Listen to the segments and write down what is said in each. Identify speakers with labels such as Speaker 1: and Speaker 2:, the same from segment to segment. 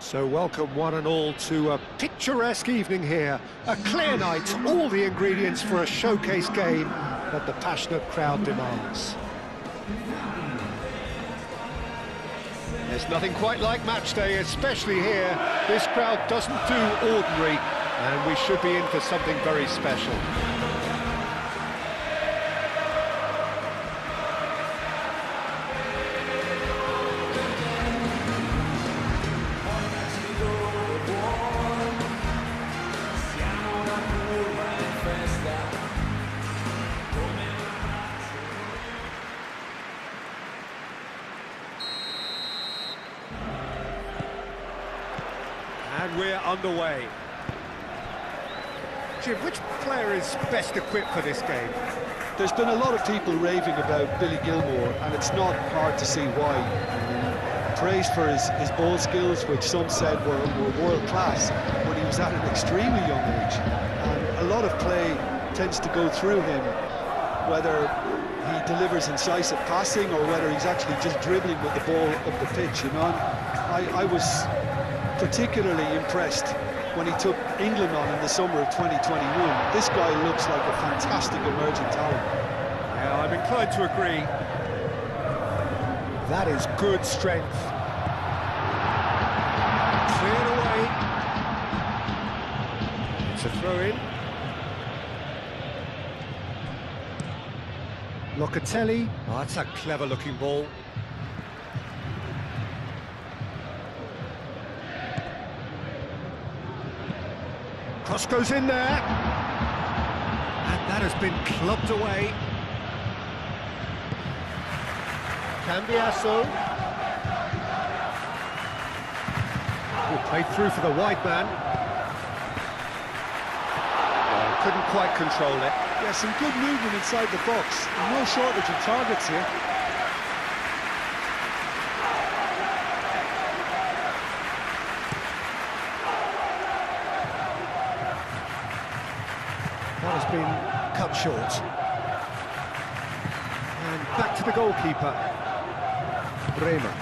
Speaker 1: So welcome one and all to a picturesque evening here. A clear night, all the ingredients for a showcase game that the passionate crowd demands. There's nothing quite like match day, especially here. This crowd doesn't do ordinary, and we should be in for something very special. And we're underway. Jim, which player is best equipped for this game?
Speaker 2: There's been a lot of people raving about Billy Gilmour, and it's not hard to see why. Praised for his ball skills, which some said were world class when he was at an extremely young age. And a lot of play tends to go through him, whether he delivers incisive passing or whether he's actually just dribbling with the ball up the pitch. You know, I was particularly impressed when he took England on in the summer of 2021. This guy looks like a fantastic emerging talent.
Speaker 1: Yeah, I'm inclined to agree. That is good strength. Cleared away. It's a throw-in. Locatelli. Oh, that's a clever-looking ball. Cross goes in there, and that has been clubbed away. Cambiasso. Played through for the wide man. Oh, couldn't quite control it.
Speaker 2: Yeah, some good movement inside the box. No shortage of targets here.
Speaker 1: That has been cut short. And back to the goalkeeper. Bremer.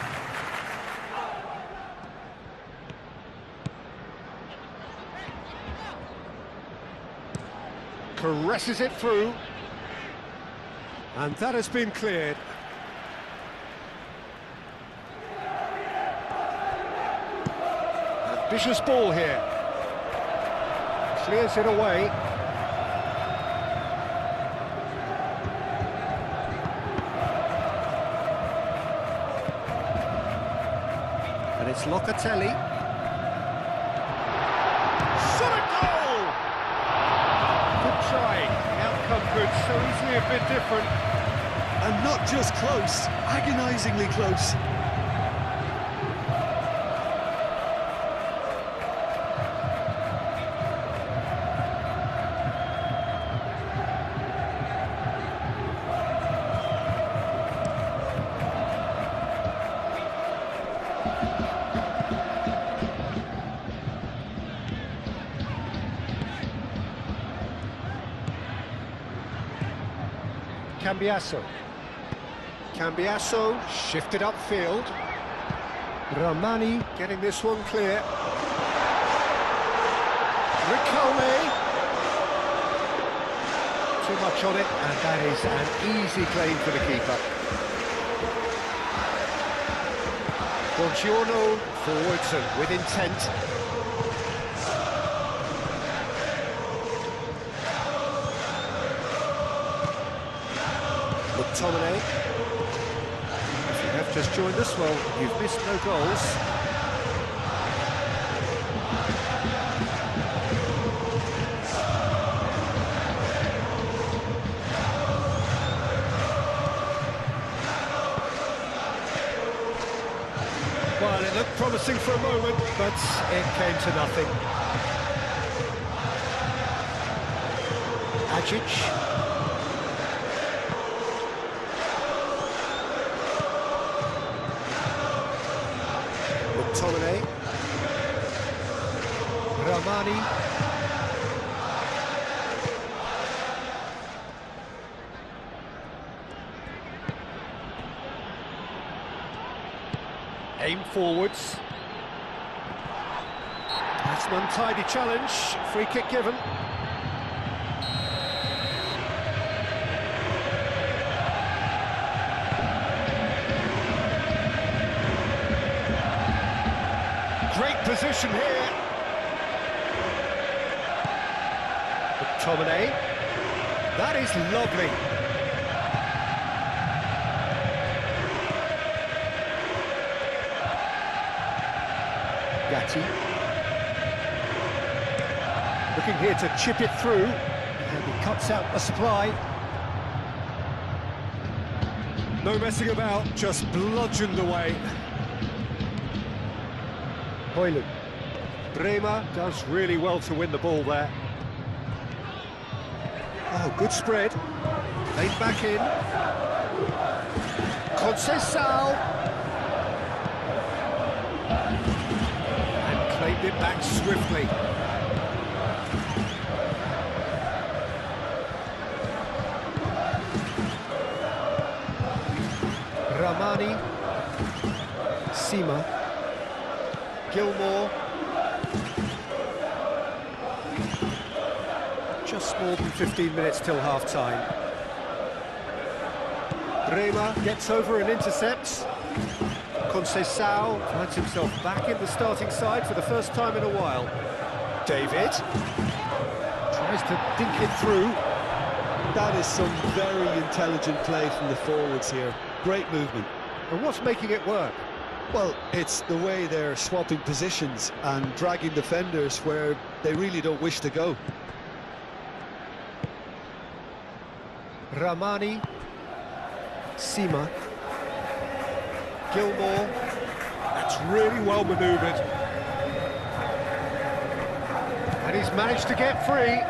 Speaker 1: Caresses it through. And that has been cleared. Ambitious ball here. Clears it away. And it's Locatelli. Shot a goal! Good try. The outcome could so easily have been different.
Speaker 2: And not just close, agonisingly close.
Speaker 1: Cambiasso shifted upfield. Ramani getting this one clear. Riquelme. Too much on it, and that is an easy claim for the keeper. Buongiorno forwards and with intent. McTominay. If you have just joined us, well, you've missed no goals. Well, it looked promising for a moment, but it came to nothing. Ajic. McTominay. Ramani. Aim forwards. That's an untidy challenge. Free kick given. Great position here. McTominay. That is lovely. Gatti. Looking here to chip it through. And he cuts out a supply. No messing about, just bludgeoned away. Højlund. Bremer does really well to win the ball there. Oh, good spread. Laid back in. Conceição. And claimed it back swiftly. Ramani. Sima. Gilmore. Just more than 15 minutes till half-time. Bremer gets over and intercepts. Conceição finds himself back in the starting side for the first time in a while. David tries to dink it through.
Speaker 2: That is some very intelligent play from the forwards here. Great movement.
Speaker 1: And what's making it work?
Speaker 2: Well, it's the way they're swapping positions and dragging defenders where they really don't wish to go.
Speaker 1: Ramani. Sima. Gilmore. That's really well manoeuvred. And he's managed to get free.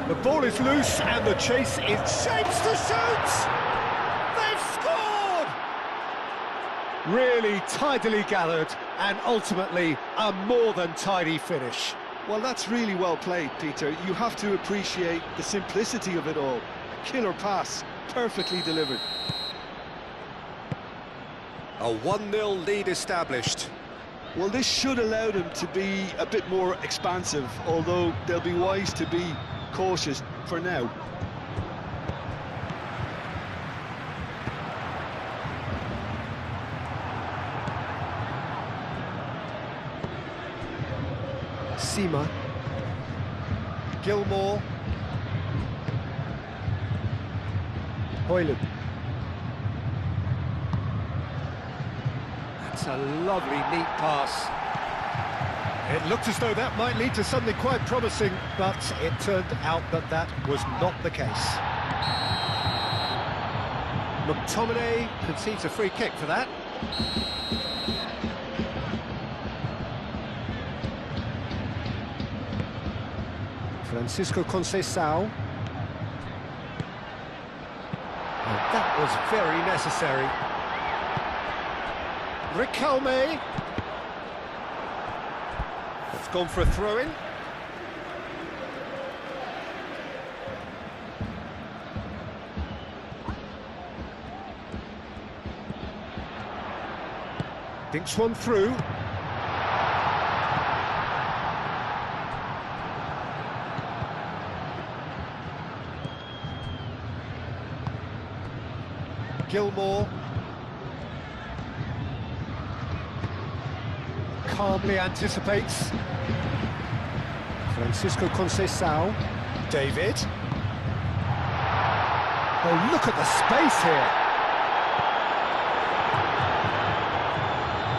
Speaker 1: The ball is loose and the chase is shapes to shoot! They've scored! Really tidily gathered and ultimately a more than tidy finish.
Speaker 2: Well, that's really well played, Peter. You have to appreciate the simplicity of it all. Killer pass, perfectly delivered.
Speaker 1: A 1-0 lead established.
Speaker 2: Well, this should allow them to be a bit more expansive, although they'll be wise to be cautious for now.
Speaker 1: Sima. Gilmore. Højlund. That's a lovely, neat pass. It looked as though that might lead to something quite promising, but it turned out that that was not the case. McTominay concedes a free kick for that. Francisco Conceição. And that was very necessary. Riquelme. It's gone for a throw-in. Dinks one through. Gilmore. Calmly anticipates. Francisco Conceição. David. Oh, look at the space here.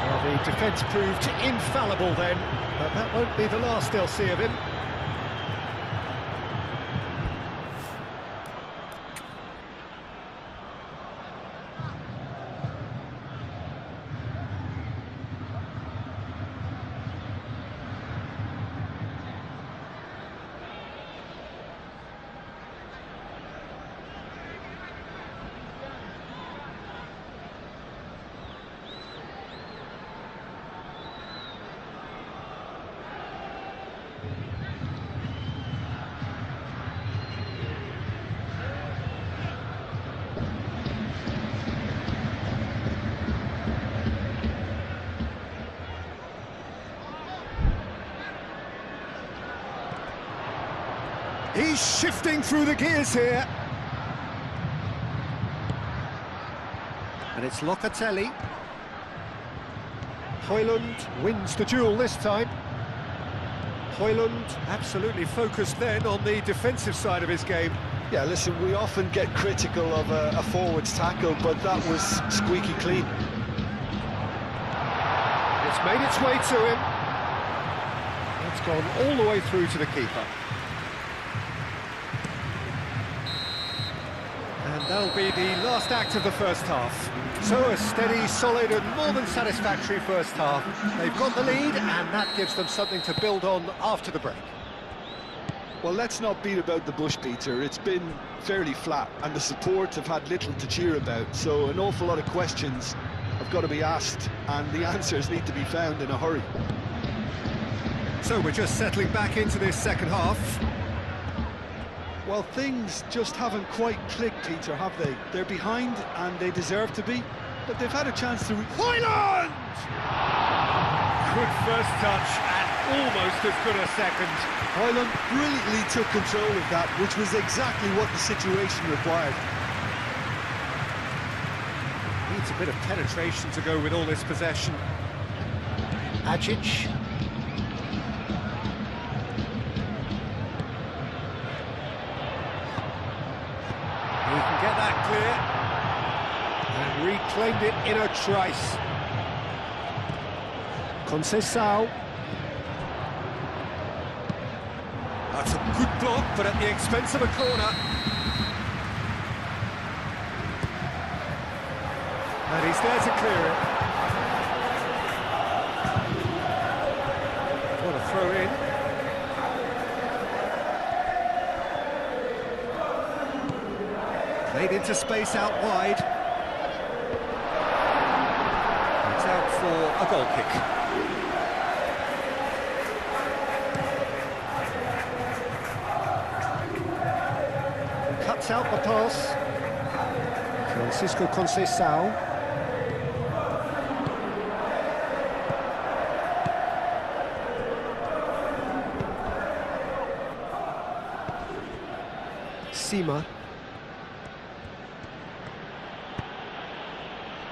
Speaker 1: Well, the defence proved infallible then, but that won't be the last they'll see of him. He's shifting through the gears here. And it's Locatelli. Højlund wins the duel this time. Højlund absolutely focused then on the defensive side of his game.
Speaker 2: Yeah, listen, we often get critical of a forward's tackle, but that was squeaky clean.
Speaker 1: It's made its way to him. It's gone all the way through to the keeper. And that'll be the last act of the first half. So a steady, solid and more than satisfactory first half. They've got the lead and that gives them something to build on after the break.
Speaker 2: Well, let's not beat about the bush, Peter. It's been fairly flat and the support have had little to cheer about. So an awful lot of questions have got to be asked and the answers need to be found in a hurry.
Speaker 1: So we're just settling back into this second half.
Speaker 2: Well, things just haven't quite clicked, Peter, have they? They're behind and they deserve to be, but they've had a chance to...
Speaker 1: Højlund! Good first touch and almost as good a second.
Speaker 2: Højlund brilliantly took control of that, which was exactly what the situation required.
Speaker 1: Needs a bit of penetration to go with all this possession. Ajic. He can get that clear. And reclaimed it in a trice. Conceição. That's a good block, but at the expense of a corner. And he's there to clear it. What a throw in. Played into space out wide. It's out for a goal kick. Cuts out the pass. Francisco Conceição. Sima.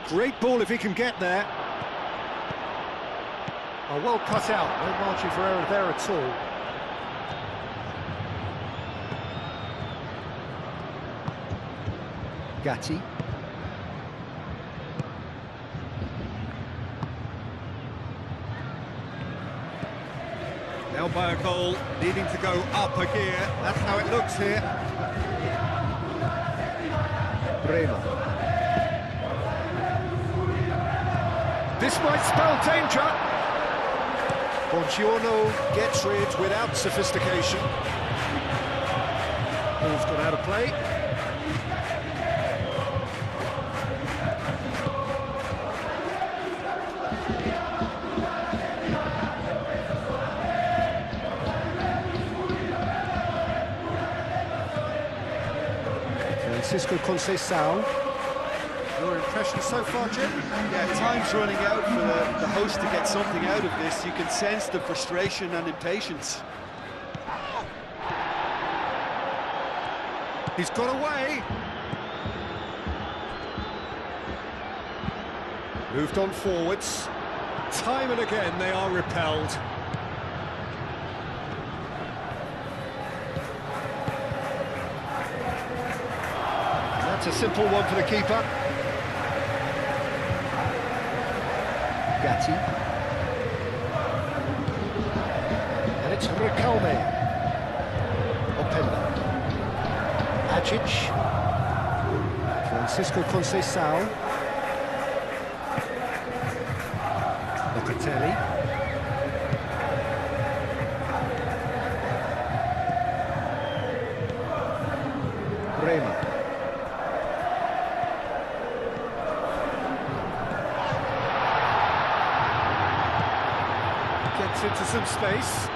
Speaker 1: Great ball if he can get there. Oh, well cut out, no margin for error there at all. Gatti. Now by a goal, needing to go up a gear. That's how it looks here. Bremer. This might spell danger. Buongiorno gets rid without sophistication. Ball's gone out of play. Francisco Conceição. Your impression so far, Jim?
Speaker 2: Yeah, time's running out for the host to get something out of this. You can sense the frustration and impatience.
Speaker 1: He's got away. Moved on forwards. Time and again they are repelled. That's a simple one for the keeper. Gatti. And it's Riquelme. Openda. Ajic. Francisco Conceição. Locatelli. Bremer. Gets into some space.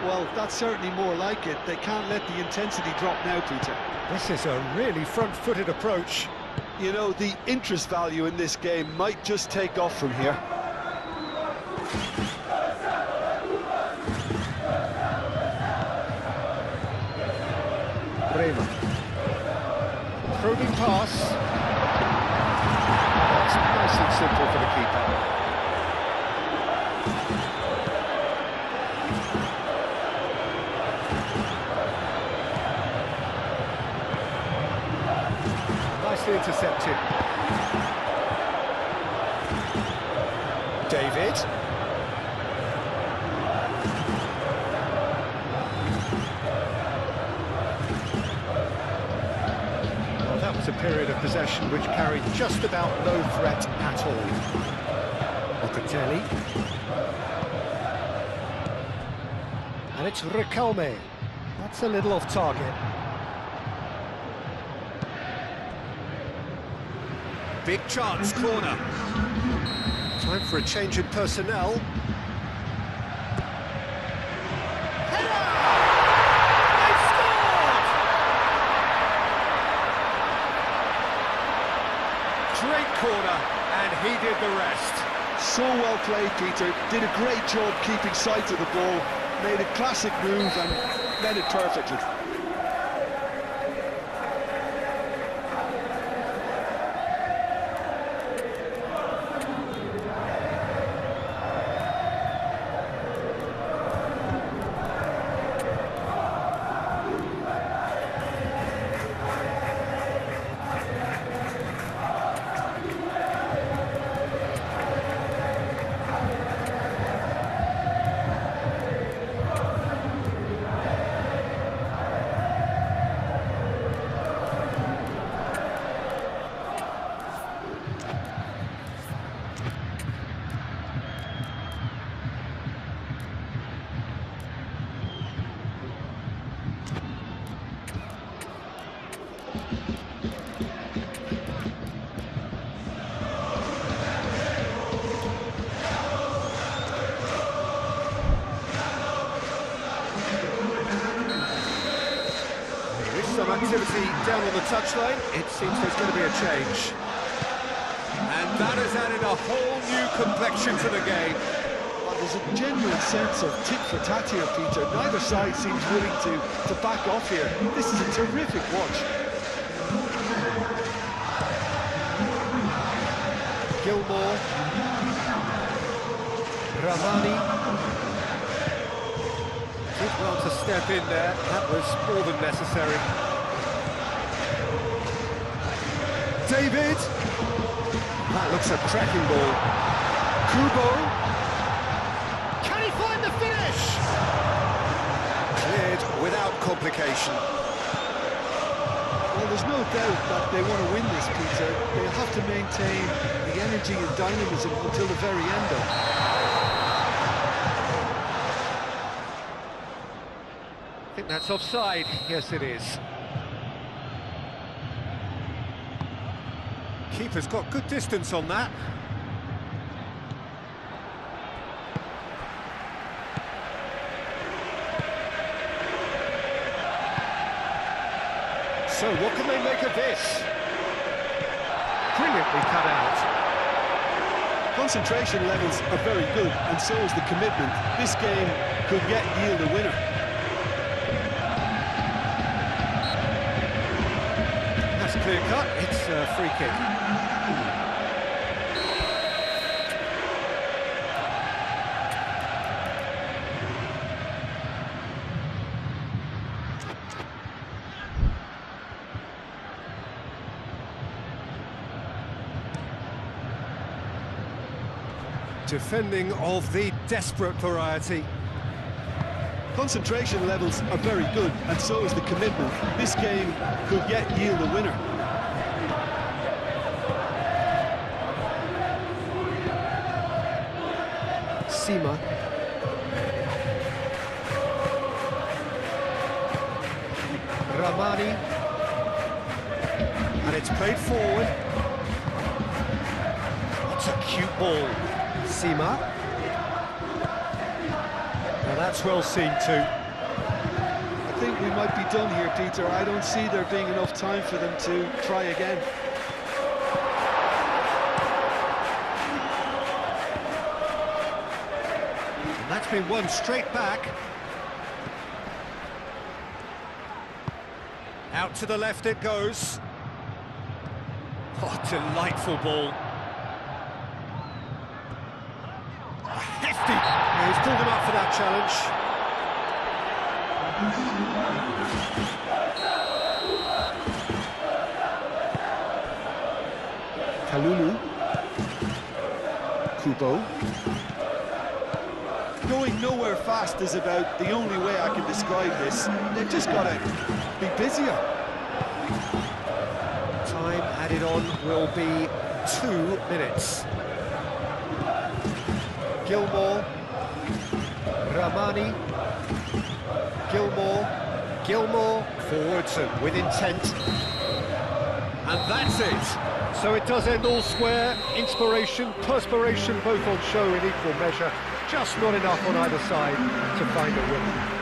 Speaker 2: Well, that's certainly more like it. They can't let the intensity drop now, Peter.
Speaker 1: This is a really front-footed approach.
Speaker 2: You know, the interest value in this game might just take off from here.
Speaker 1: Rema. Probing pass. That's nice and simple for the keeper. Nicely intercepted. David. Well, that was a period of possession which carried just about no threat at all. Locatelli. And it's Recalme. That's a little off target. Big chance, corner. Time for a change in personnel. Header! They've scored! Great corner, and he did the rest.
Speaker 2: So well played, Peter. Did a great job keeping sight of the ball. Made a classic move and led it perfectly.
Speaker 1: Some activity down on the touchline. It seems there's going to be a change. And that has added a whole new complexion to the game.
Speaker 2: Well, there's a genuine sense of tit for tat here, Peter. Neither side seems willing to back off here. This is a terrific watch.
Speaker 1: Gilmore. Ramani. Did well to step in there. That was more than necessary. David. That looks a cracking ball. Kubo. Can he find the finish? Cleared without complication.
Speaker 2: Well, there's no doubt that they want to win this, Peter. They'll have to maintain the energy and dynamism until the very end of it.
Speaker 1: I think that's offside. Yes, it is. Keeper's got good distance on that. So what can they make of this? Brilliantly cut out.
Speaker 2: Concentration levels are very good, and so is the commitment. This game could yet yield a winner.
Speaker 1: That's clear cut. It's a free kick. Defending of the desperate variety.
Speaker 2: Concentration levels are very good, and so is the commitment. This game could yet yield a winner.
Speaker 1: Sima. Ramani. And it's played forward. It's a cute ball. Sima. Now that's well seen too.
Speaker 2: I think we might be done here, Peter. I don't see there being enough time for them to try again.
Speaker 1: And that's been won straight back. Out to the left it goes. Oh, delightful ball. Hefty. Yeah, he's pulled him up for that challenge.
Speaker 2: Kalulu. Kubo. Going nowhere fast is about the only way I can describe this. They've just got to be busier.
Speaker 1: Time added on will be 2 minutes. Gilmore, Ramani, Gilmore, forwards and with intent. And that's it. So it does end all square. Inspiration, perspiration, both on show in equal measure. Just not enough on either side to find a win.